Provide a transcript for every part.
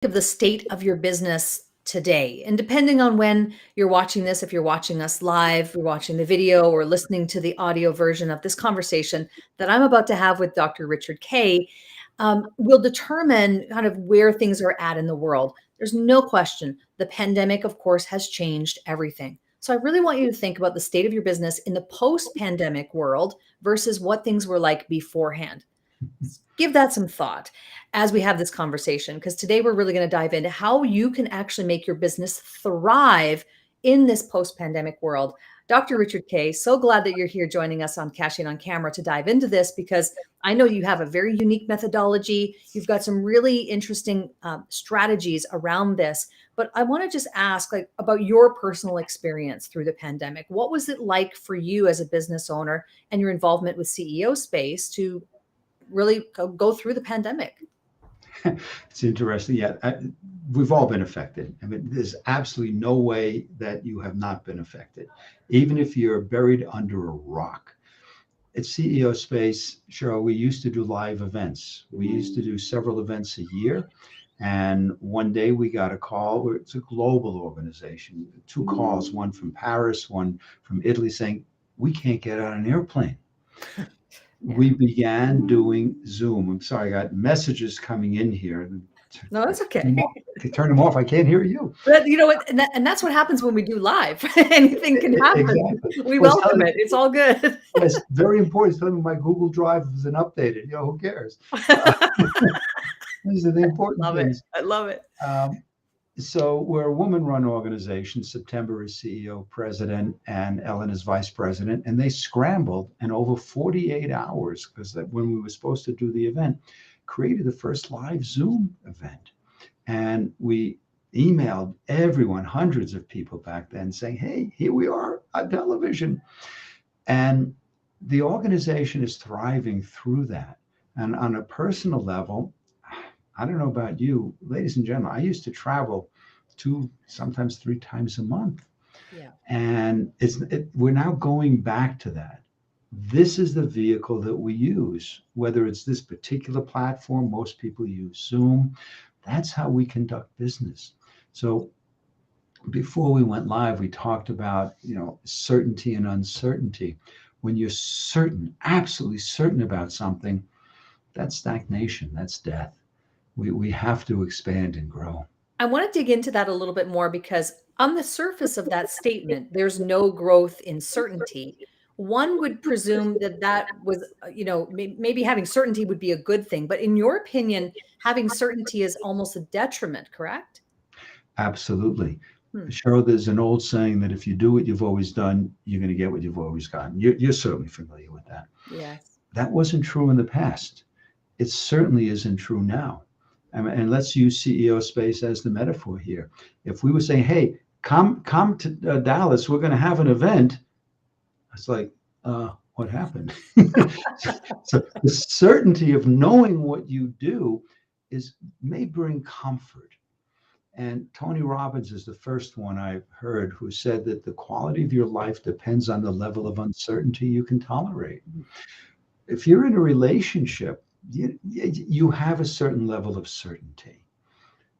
of the state of your business today? And depending on when you're watching this, if you're watching us live, you're watching the video, or listening to the audio version of this conversation that I'm about to have with Dr. Richard Kaye, will determine kind of where things are at in the world. There's no question. The pandemic, of course, has changed everything. So I really want you to think about the state of your business in the post-pandemic world versus what things were like beforehand. Give that some thought as we have this conversation, because today we're really going to dive into how you can actually make your business thrive in this post-pandemic world. Dr. Richard Kaye, so glad that you're here joining us on Cashing on Camera to dive into this, because I know you have a very unique methodology. You've got some really interesting strategies around this. But I want to just ask, like, about your personal experience through the pandemic. What was it like for you as a business owner and your involvement with CEO Space to really go through the pandemic? It's interesting. Yeah, we've all been affected. I mean, there's absolutely no way that you have not been affected, even if you're buried under a rock. At CEO Space, Sheryl, we used to do live events. We used to do several events a year. And one day we got a call. It's a global organization, two calls, one from Paris, one from Italy, saying, we can't get on an airplane. We began doing Zoom. I'm sorry, I got messages coming in here. No, that's okay. Turn them off. I can't hear you. But you know what? And that's what happens when we do live. Anything can happen. Exactly. We welcome it. It's all good. It's very important. It's telling me my Google Drive isn't updated. You know, who cares? These are the important things. I love it. So we're a woman-run organization. September is CEO, president, and Ellen is vice president. And they scrambled, and over 48 hours, because when we were supposed to do the event, created the first live Zoom event. And we emailed everyone, hundreds of people back then, saying, hey, here we are on television. And the organization is thriving through that. And on a personal level, I don't know about you, ladies and gentlemen, I used to travel 2, sometimes 3 times a month. Yeah. And we're now going back to that. This is the vehicle that we use, whether it's this particular platform, most people use Zoom. That's how we conduct business. So before we went live, we talked about, certainty and uncertainty. When you're certain, absolutely certain about something, that's stagnation, that's death. We have to expand and grow. I want to dig into that a little bit more, because on the surface of that statement, there's no growth in certainty. One would presume that was, maybe having certainty would be a good thing. But in your opinion, having certainty is almost a detriment, correct? Absolutely. Sheryl, there's an old saying that if you do what you've always done, you're going to get what you've always gotten. You're certainly familiar with that. Yes. That wasn't true in the past. It certainly isn't true now. And let's use CEO Space as the metaphor here. If we were saying, hey, come to Dallas, we're going to have an event. It's like, what happened? So the certainty of knowing what you do may bring comfort. And Tony Robbins is the first one I've heard who said that the quality of your life depends on the level of uncertainty you can tolerate. If you're in a relationship, you have a certain level of certainty,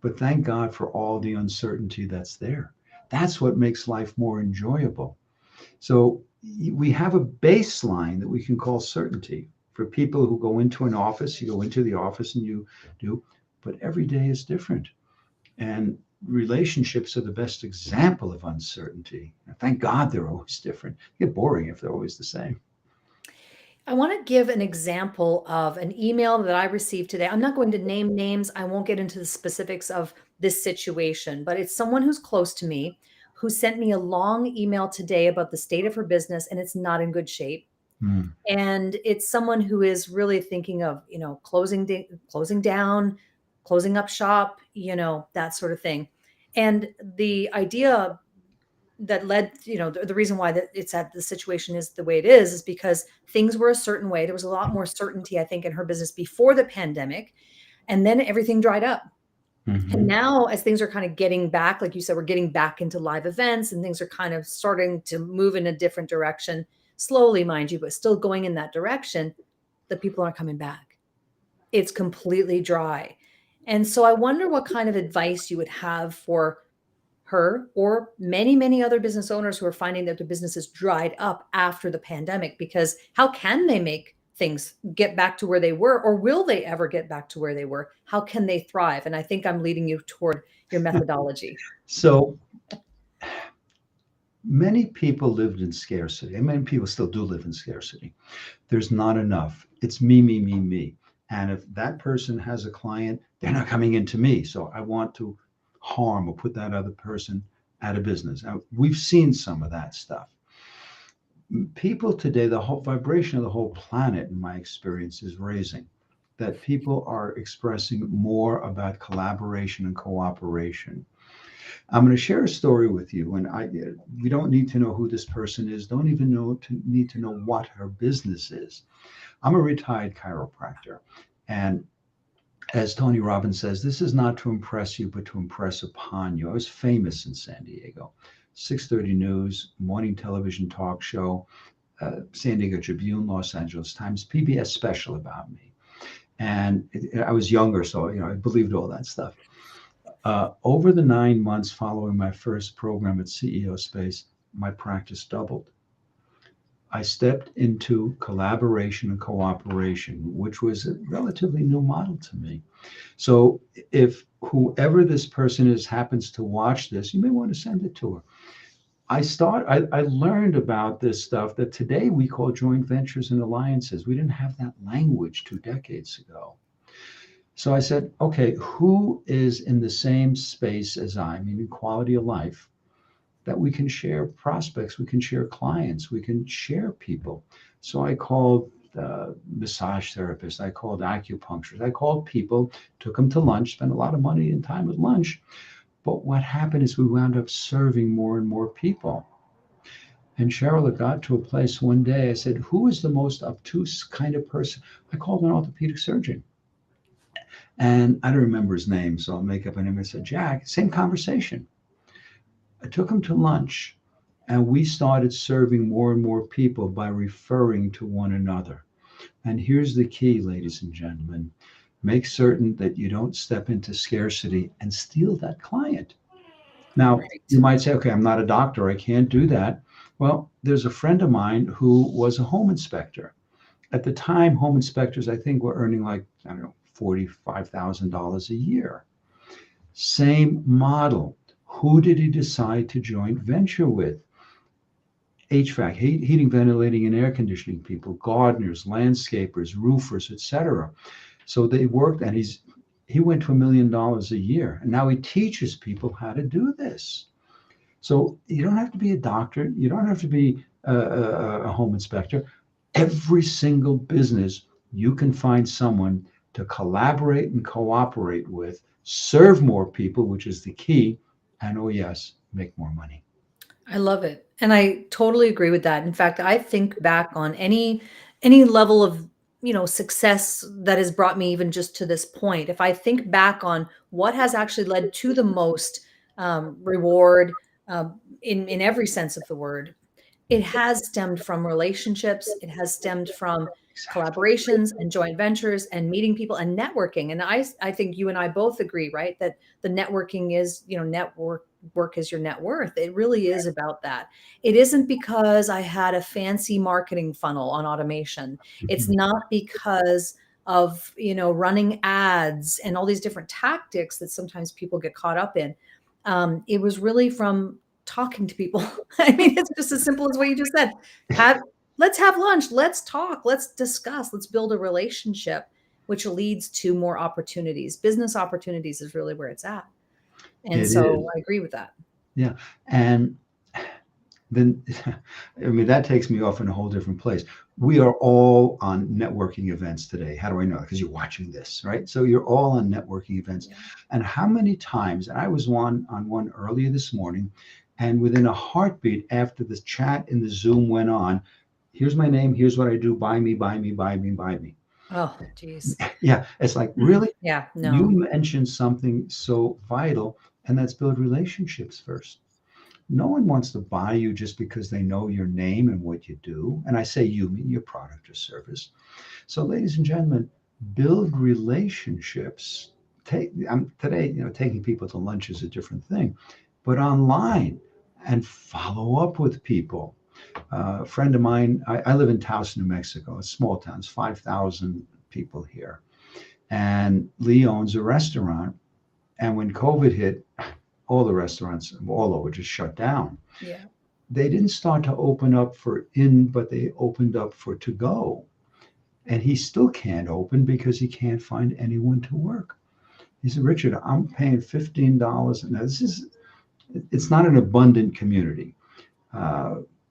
but thank God for all the uncertainty that's there. That's what makes life more enjoyable. So we have a baseline that we can call certainty. For people who go into an office, you go into the office and you do, but every day is different. And relationships are the best example of uncertainty. Thank God they're always different. They get boring if they're always the same. I want to give an example of an email that I received today. I'm not going to name names. I won't get into the specifics of this situation, but it's someone who's close to me who sent me a long email today about the state of her business, and it's not in good shape. And it's someone who is really thinking of, closing down, closing up shop, that sort of thing. And the idea that led, the reason why that it's at the situation is the way it is because things were a certain way. There was a lot more certainty, I think, in her business before the pandemic, and then everything dried up. And now as things are kind of getting back, like you said, we're getting back into live events and things are kind of starting to move in a different direction, slowly, mind you, but still going in that direction, the people aren't coming back. It's completely dry. And so I wonder what kind of advice you would have for her or many, many other business owners who are finding that their businesses dried up after the pandemic, because how can they make things get back to where they were, or will they ever get back to where they were? How can they thrive? And I think I'm leading you toward your methodology. So many people lived in scarcity, and many people still do live in scarcity. There's not enough. It's me, me, me, me. And if that person has a client, they're not coming into me. So I want to harm or put that other person out of business. Now, we've seen some of that stuff. People today, the whole vibration of the whole planet, in my experience, is raising. That people are expressing more about collaboration and cooperation. I'm going to share a story with you, and we don't need to know who this person is. Don't even need to know what her business is. I'm a retired chiropractor, and as Tony Robbins says, this is not to impress you, but to impress upon you. I was famous in San Diego, 6:30 News, morning television talk show, San Diego Tribune, Los Angeles Times, PBS special about me. And I was younger, so I believed all that stuff. Over the 9 months following my first program at CEO Space, my practice doubled. I stepped into collaboration and cooperation, which was a relatively new model to me. So if whoever this person is happens to watch this, you may want to send it to her. I learned about this stuff that today we call joint ventures and alliances. We didn't have that language 2 decades ago. So I said, okay, who is in the same space as I, meaning quality of life, that we can share prospects, we can share clients, we can share people. So I called massage therapists, I called acupuncturists, I called people, took them to lunch, spent a lot of money and time at lunch. But what happened is we wound up serving more and more people. And Sheryl, it got to a place one day, I said, who is the most obtuse kind of person? I called an orthopedic surgeon. And I don't remember his name, so I'll make up a name. I said, Jack, same conversation. I took him to lunch, and we started serving more and more people by referring to one another. And here's the key, ladies and gentlemen. Make certain that you don't step into scarcity and steal that client. Now, Right. you might say, okay, I'm not a doctor, I can't do that. Well, there's a friend of mine who was a home inspector. At the time, home inspectors, I think, were earning like, I don't know, $45,000 a year. Same model. Who did he decide to joint venture with? HVAC, heating, ventilating, and air conditioning people, gardeners, landscapers, roofers, etc. So they worked, and he went to $1 million a year, and now he teaches people how to do this. So you don't have to be a doctor, you don't have to be a home inspector. Every single business, you can find someone to collaborate and cooperate with, serve more people, which is the key, and oh yes, make more money. I love it. And I totally agree with that. In fact, I think back on any level of, success that has brought me even just to this point. If I think back on what has actually led to the most reward in every sense of the word, it has stemmed from relationships. It has stemmed from Exactly. collaborations and joint ventures and meeting people and networking. And I think you and I both agree, right? That the networking is, work is your net worth. It really is about that. It isn't because I had a fancy marketing funnel on automation. It's Mhm. not because of, running ads and all these different tactics that sometimes people get caught up in. It was really from talking to people. I mean, it's just as simple as what you just said. Have Let's have lunch, let's talk, let's discuss, let's build a relationship, which leads to more opportunities. Business opportunities is really where it's at. And It so is. I agree with that. Yeah. And then, I mean, that takes me off in a whole different place. We are all on networking events today. How do I know? Because you're watching this, right? So you're all on networking events. Yeah. And how many times, and I was on one earlier this morning, and within a heartbeat after the chat in the Zoom went on, here's my name, here's what I do, buy me, buy me, buy me, buy me. Oh, geez. Yeah, it's like, really? Yeah, You no. mentioned something so vital, and that's build relationships first. No one wants to buy you just because they know your name and what you do. And I say you mean your product or service. So, ladies and gentlemen, build relationships today, taking people to lunch is a different thing, but online and follow up with people. A friend of mine, I live in Taos, New Mexico. It's small town. It's 5,000 people here. And Lee owns a restaurant. And when COVID hit, all the restaurants all over just shut down. Yeah. They didn't start to open up for in, but they opened up for to go. And he still can't open because he can't find anyone to work. He said, Richard, I'm paying $15. Now, it's not an abundant community.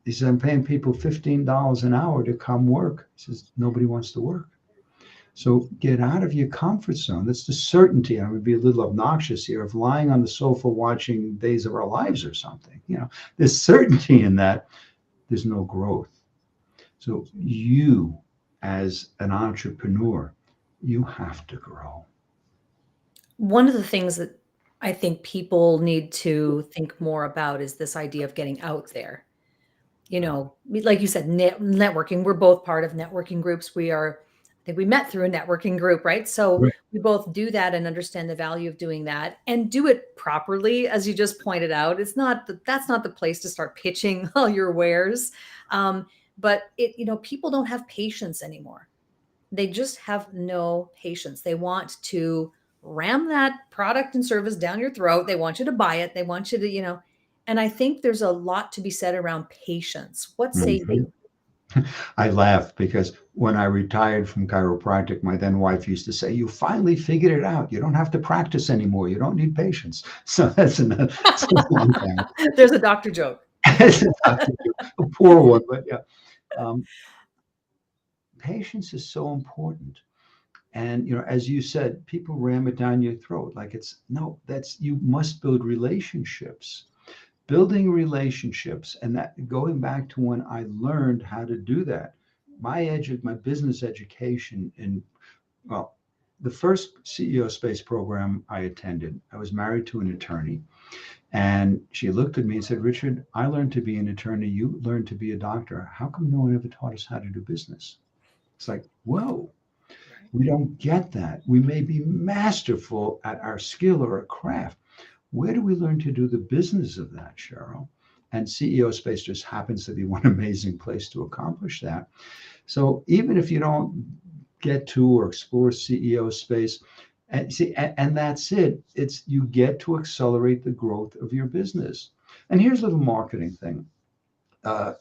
He said, I'm paying people $15 an hour to come work. He says, nobody wants to work. So get out of your comfort zone. That's the certainty. I would be a little obnoxious here of lying on the sofa watching Days of Our Lives or something. There's certainty in that. There's no growth. So you, as an entrepreneur, you have to grow. One of the things that I think people need to think more about is this idea of getting out there. Like you said, networking. We're both part of networking groups. I think we met through a networking group, right? So Right. we both do that and understand the value of doing that and do it properly. As you just pointed out, that's not the place to start pitching all your wares. But people don't have patience anymore. They just have no patience. They want to ram that product and service down your throat. They want you to buy it. They want you to, and I think there's a lot to be said around patience. What say Mhm. you? I laugh because when I retired from chiropractic, my then wife used to say, you finally figured it out. You don't have to practice anymore. You don't need patience. So that's a long time. There's a doctor joke. It's a poor one, but yeah. Um, Patience is so important. And as you said, people ram it down your throat. Like you must build relationships. Building relationships, and that going back to when I learned how to do that. My business education the first CEO Space program I attended, I was married to an attorney. And she looked at me and said, Richard, I learned to be an attorney. You learned to be a doctor. How come no one ever taught us how to do business? It's like, whoa, Right. we don't get that. We may be masterful at our skill or a craft. Where do we learn to do the business of that, Sheryl? And CEO Space just happens to be one amazing place to accomplish that. So even if you don't get to or explore CEO Space, and that's it. It's you get to accelerate the growth of your business. And here's a little marketing thing.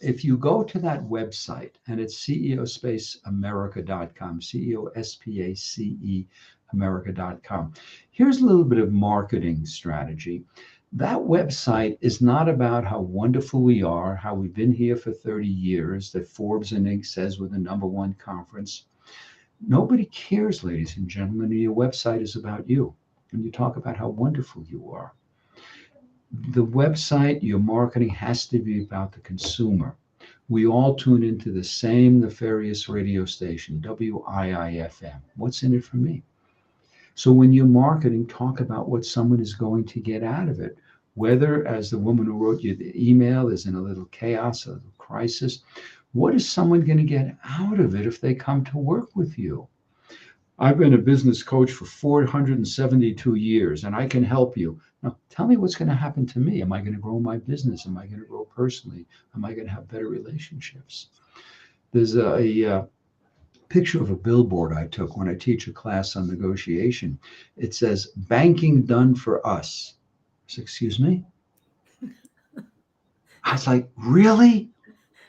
If you go to that website, and it's ceospaceamerica.com, CEOSPACE America.com. Here's a little bit of marketing strategy. That website is not about how wonderful we are, how we've been here for 30 years, that Forbes and Inc. says we're the #1 conference. Nobody cares, ladies and gentlemen. Your website is about you. And you talk about how wonderful you are. The website, your marketing has to be about the consumer. We all tune into the same nefarious radio station, WIIFM. What's in it for me? So when you're marketing, talk about what someone is going to get out of it. Whether, as the woman who wrote you the email, is in a little chaos, a little crisis, what is someone going to get out of it if they come to work with you? I've been a business coach for 472 years and I can help you. Now, tell me what's going to happen to me. Am I going to grow my business? Am I going to grow personally? Am I going to have better relationships? There's a picture of a billboard I took when I teach a class on negotiation. It says, banking done for us. I said, excuse me? I was like, really?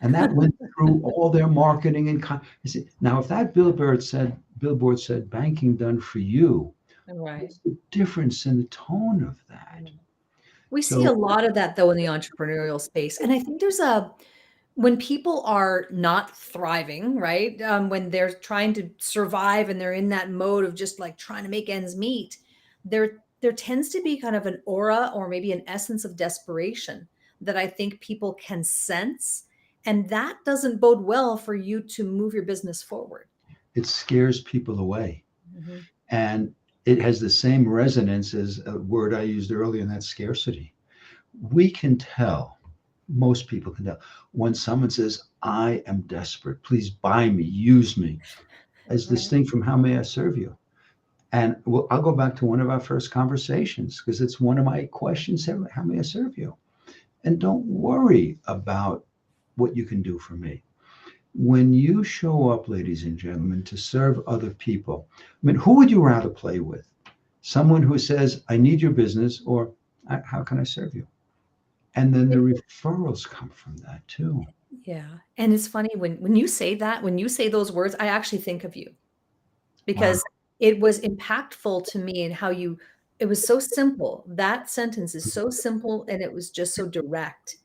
And that went through all their marketing and I said, now if that billboard said banking done for you, Right. what's the difference in the tone of that? We see a So lot of that though in the entrepreneurial space. And I think when people are not thriving, right? When they're trying to survive and they're in that mode of just like trying to make ends meet, there tends to be kind of an aura or maybe an essence of desperation that I think people can sense. And that doesn't bode well for you to move your business forward. it scares people away. Mhm. And it has the same resonance as a word I used earlier, and that's scarcity. We can tell, most people can tell, when someone says, I am desperate, please buy me, use me, as Right. distinct from how may I serve you? And I'll go back to one of our first conversations because it's one of my questions. How may I serve you? And don't worry about what you can do for me. When you show up, ladies and gentlemen, to serve other people, I mean, who would you rather play with? Someone who says, I need your business, or how can I serve you? And then the referrals come from that too. Yeah, and it's funny when you say that, when you say those words, I actually think of you Wow. because it was impactful to me and how you it was so simple. That sentence is so simple and it was just so direct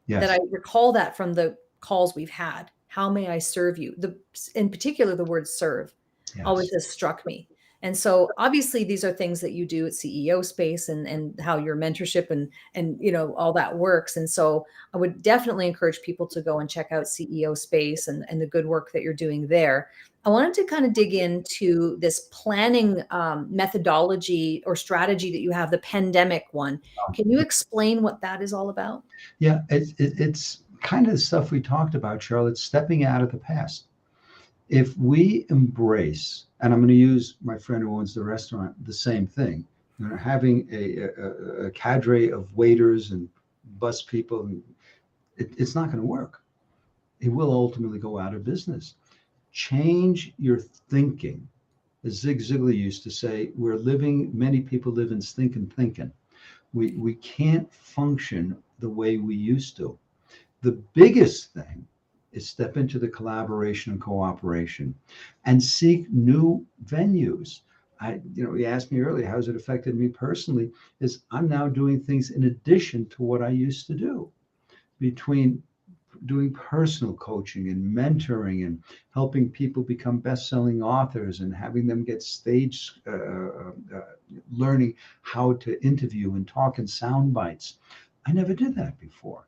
that I Yes. recall that from the calls we've had. How may I serve you? In particular, the word serve always Yes. has struck me. And so obviously these are things that you do at CEO space and how your mentorship and all that works. And so I would definitely encourage people to go and check out CEO space and the good work that you're doing there. I wanted to kind of dig into this planning methodology or strategy that you have, the pandemic one. Can you explain what that is all about? Yeah, it's kind of the stuff we talked about, Charlotte, stepping out of the past. If we embrace, and I'm going to use my friend who owns the restaurant, the same thing, having a cadre of waiters and bus people, it's not going to work. It will ultimately go out of business. Change your thinking. As Zig Ziglar used to say, many people live in stinking thinking. We can't function the way we used to. The biggest thing is step into the collaboration and cooperation and seek new venues. You asked me earlier, how's it affected me personally? Is I'm now doing things in addition to what I used to do, between doing personal coaching and mentoring and helping people become best-selling authors and having them get stage learning how to interview and talk in sound bites. I never did that before.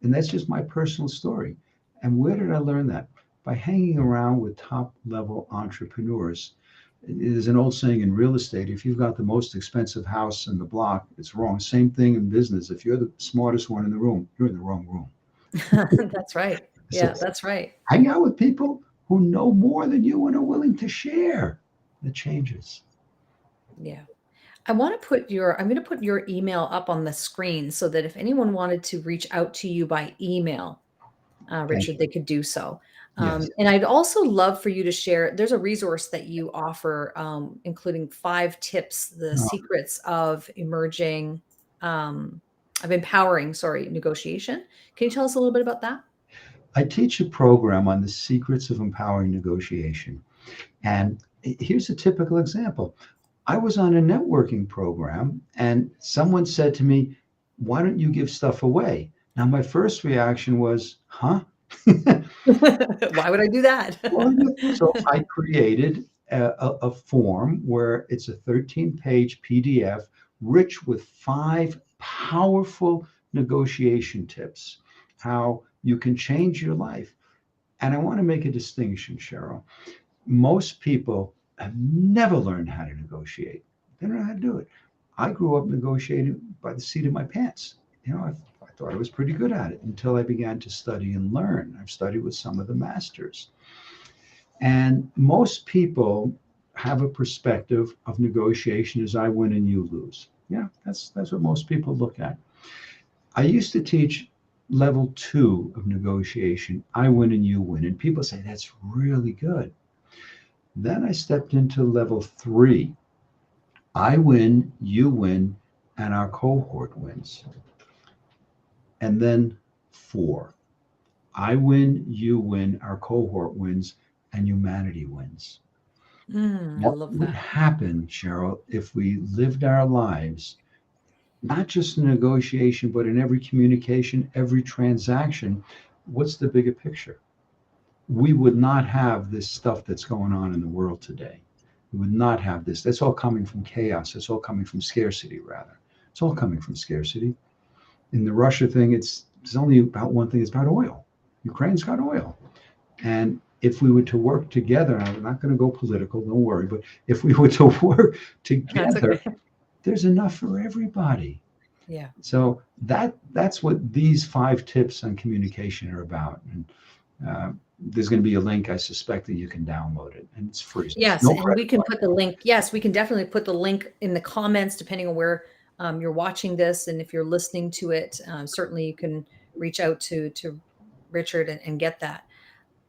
And that's just my personal story. And where did I learn that? By hanging around with top level entrepreneurs. There's an old saying in real estate, if you've got the most expensive house in the block, it's wrong. Same thing in business. If you're the smartest one in the room, you're in the wrong room. That's right. So Yeah, that's right. hang out with people who know more than you and are willing to share the changes. Yeah. I'm going to put your email up on the screen so that if anyone wanted to reach out to you by email, Thank Richard, you. they could do so. Yes. And I'd also love for you to share, there's a resource that you offer, including 5 tips, the Uh, secrets of empowering, sorry, negotiation. Can you tell us a little bit about that? I teach a program on the secrets of empowering negotiation. And here's a typical example. I was on a networking program and someone said to me, why don't you give stuff away? Now, my first reaction was, huh? Why would I do So that? I created a form where it's a 13-page PDF rich with 5 powerful negotiation tips, how you can change your life. And I want to make a distinction, Cheryl. Most people have never learned how to negotiate. They don't know how to do it. I grew up negotiating by the seat of my pants. I thought I was pretty good at it until I began to study and learn. I've studied with some of the masters. And most people have a perspective of negotiation as I win and you lose. Yeah, that's what most people look at. I used to teach level 2 of negotiation. I win and you win. And people say that's really good. Then I stepped into level 3. I win, you win, and our cohort wins. And then 4. I win, you win, our cohort wins, and humanity wins. I What love would that. happen, Cheryl, if we lived our lives, not just in negotiation, but in every communication, every transaction? What's the bigger picture? We would not have this stuff that's going on in the world today. We would not have this. That's all coming from chaos. It's all coming from scarcity, rather. It's all coming from scarcity. In the Russia thing, it's only about one thing. It's about oil. Ukraine's got oil. And if we were to work together, and I'm not going to go political, don't worry, but if we were to work That's together, okay. there's enough for everybody. Yeah. So that's what these 5 tips on communication are about. And there's going to be a link, I suspect, that you can download it, and it's free. So it's Yes, no and credit we can card. put the link. Yes, we can definitely put the link in the comments, depending on where you're watching this, and if you're listening to it, certainly you can reach out to Richard and get that.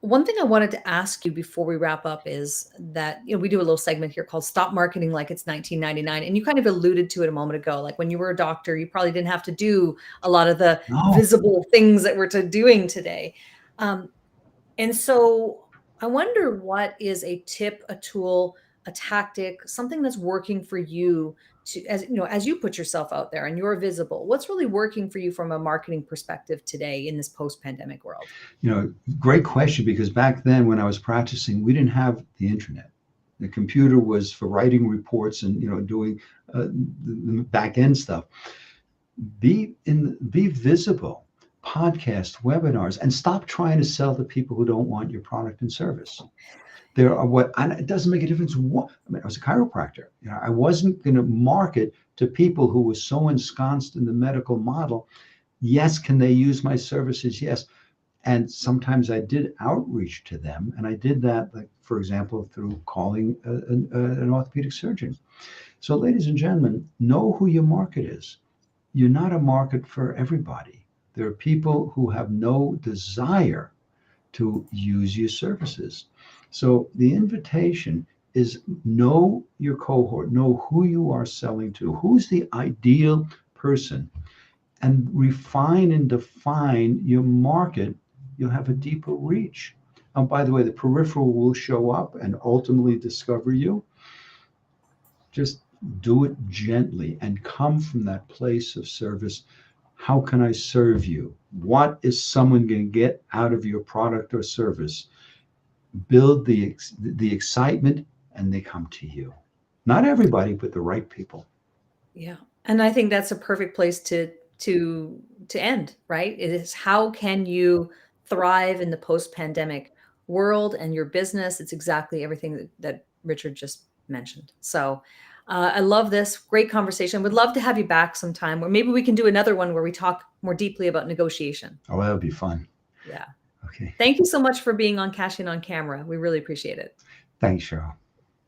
One thing I wanted to ask you before we wrap up is that, we do a little segment here called Stop Marketing Like It's 1999. And you kind of alluded to it a moment ago. Like when you were a doctor, you probably didn't have to do a lot of the No, visible things that we're doing today. Um, and so I wonder, what is a tip, a tool, a tactic, something that's working for you to, as you put yourself out there and you're visible, what's really working for you from a marketing perspective today in this post-pandemic world? great question, because back then when I was practicing, we didn't have the internet. The computer was for writing reports and doing the back end stuff. Be visible, podcast, webinars, and stop trying to sell to people who don't want your product and service. There are and it doesn't make a difference what. I mean, I was a chiropractor. I wasn't going to market to people who were so ensconced in the medical model. Yes, can they use my services? Yes. And sometimes I did outreach to them, and I did that, like, for example, through calling an orthopedic surgeon. So, ladies and gentlemen, know who your market is. You're not a market for everybody. There are people who have no desire to use your services. So the invitation is, know your cohort, know who you are selling to, who's the ideal person, and refine and define your market. You'll have a deeper reach. And by the way, the peripheral will show up and ultimately discover you. Just do it gently and come from that place of service. How can I serve you? What is someone going to get out of your product or service? Build the excitement, and they come to you. Not everybody, but the right people. Yeah. And I think that's a perfect place to end, right? It is, how can you thrive in the post-pandemic world and your business? It's exactly everything that Richard just mentioned. So I love this great conversation. Would love to have you back sometime, or maybe we can do another one where we talk more deeply about negotiation. Oh, that would be fun. Yeah. Okay. Thank you so much for being on Cash In on Camera. We really appreciate it. Thanks, Sheryl.